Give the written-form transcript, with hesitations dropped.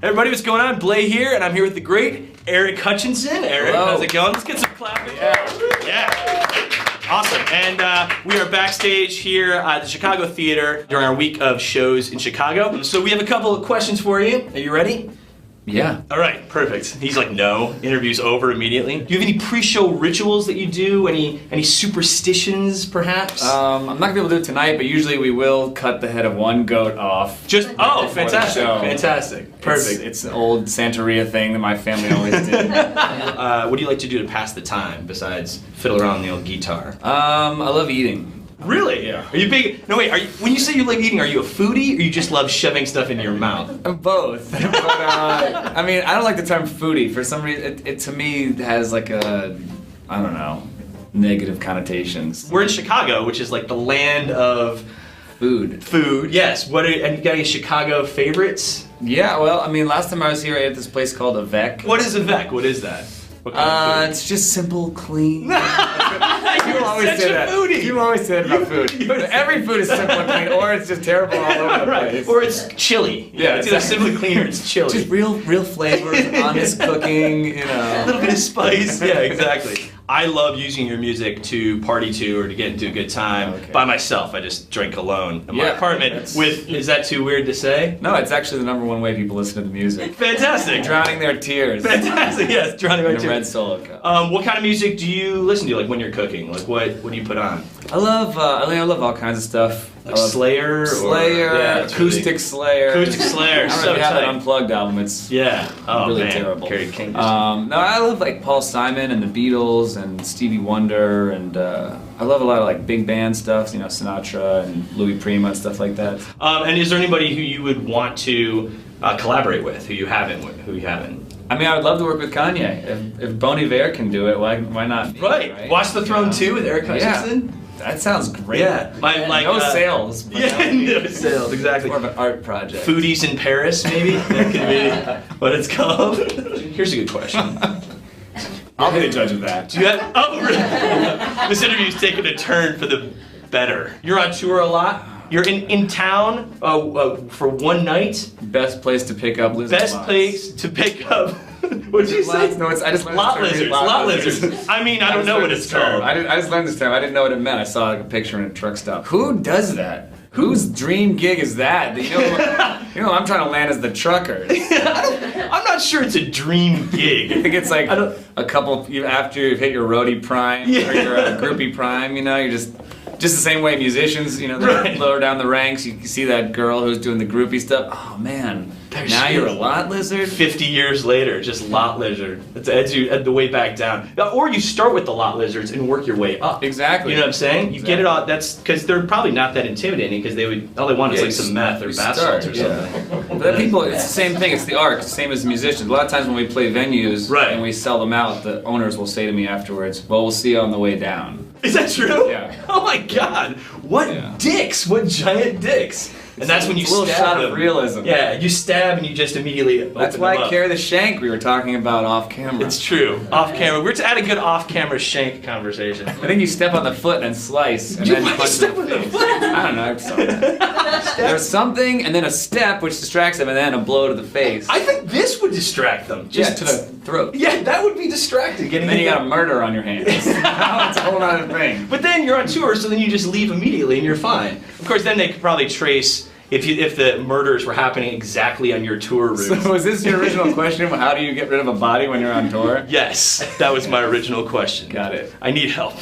Everybody, what's going on? Blay here, and I'm here with the great Eric Hutchinson. Eric, hello. How's it going? Let's get some clapping. Yeah. Awesome. And we are backstage here at the Chicago Theater during our week of shows in Chicago. So we have a couple of questions for you. Are you ready? Yeah. All right, perfect. He's like, no. Interview's over immediately. Do you have any pre-show rituals that you do? Any superstitions, perhaps? I'm not gonna be able to do it tonight, but usually we will cut the head of one goat off. Fantastic, show. fantastic, perfect. It's an old Santeria thing that my family always did. What do you like to do to pass the time besides fiddle around on the old guitar? I love eating. Really? Yeah. Are you big? No, wait. When you say you like eating, are you a foodie or you just love shoving stuff into your mouth? Both. But, I mean, I don't like the term foodie. For some reason, it to me has like a, I don't know, negative connotations. We're in Chicago, which is like the land of Food. food. Yes. And you got any Chicago favorites? Yeah, well, I mean, last time I was here, I ate at this place called Avec. What is a Vec? What is that? What kind of It's just simple, clean. food? You're such a foodie. You always say that about food. Every food is simple and clean, or it's just terrible all over the Right. place. Or it's chili. Yeah, it's either exactly. simply clean or it's chili. Just real flavors, honest cooking, you A know. little bit of spice. Yeah, exactly. I love using your music to party to or to get into a good time Okay. by myself. I just drink alone in my Yeah, apartment. that's- Is that too weird to say? No, it's actually the #1 way people listen to the music. Fantastic. Drowning their tears in Fantastic. Yes, drowning my a tears. red solo cup. What kind of music do you listen to, like when you're cooking? Like what do you put on? I love all kinds of stuff. Like I love Slayer, Slayer, it's acoustic really- Slayer. Acoustic Slayer. I don't know So if you have that tight. Unplugged album. It's Yeah. Oh really man. terrible. Carrie King. No, I love like Paul Simon and the Beatles and Stevie Wonder, and I love a lot of like big band stuff. You know, Sinatra and Louis Prima and stuff like that. And is there anybody who you would want to collaborate with? Who you haven't? I mean, I would love to work with Kanye. If Bon Iver can do it, why not me, Right. Watch the Throne You know? 2 with Eric Hutchinson. Yeah. That sounds great. Yeah. No sales. But Yeah, that would be no sales. Exactly. more of an art project. Foodies in Paris, maybe? That could be what it's called. Here's a good question. I'll be the judge of that. Do you have, really? This interview's taken a turn for the better. You're on tour a lot. You're in town for one night. Best place to pick up lizard Best lots. place to pick up. What did you say? No, I just learned Lot this term. lizards. Lot lizards. I mean, I don't know what it's called. I just learned this term. I didn't know what it meant. I saw like a picture in a truck stop. Who does that? Whose dream gig is that? You know, I'm trying to land as the truckers. I'm not sure it's a dream I gig. think it's like I don't- a couple after you've hit your roadie prime or your groupie prime. You know, you're just the same way musicians. You know, they're Right. lower down the ranks. You see that girl who's doing the groupie stuff. Oh man, now she you're a is. lot lizard. 50 years later, just lot lizard. It's at the way back down. Or you start with the lot lizards and work your way up. Exactly. You know what I'm saying? You get it all. That's because they're probably not that intimidating because all they want is Yeah, like some meth or you bath start, salts or yeah. something. But people, it's the same thing. It's the art. It's the same as musicians. A lot of times when we play venues Right. and we sell them out, the owners will say to me afterwards, "Well, we'll see you on the way down." Is that true? Yeah. Oh my God! What Yeah. dicks? What giant dicks? And that's when you It's a little stab shot them. of realism. Yeah, you stab and you just immediately That's open why them I up. carry the shank we were talking about off camera. It's true. Off camera. We're to add a good off-camera shank conversation. I think you step on the foot and slice, and You then might punch step in on the the face. foot. I don't know. I saw that. There's something, and then a step which distracts them, and then a blow to the face. I think this would distract them. Just to the throat. Yeah, that would be distracting. And then you got a murder on your hands. Now it's a whole other thing. But then you're on tour, so then you just leave immediately and you're fine. Of course, then they could probably trace if the murders were happening exactly on your tour route. So was this your original question? How do you get rid of a body when you're on tour? Yes, that was my original question. Got it. I need help.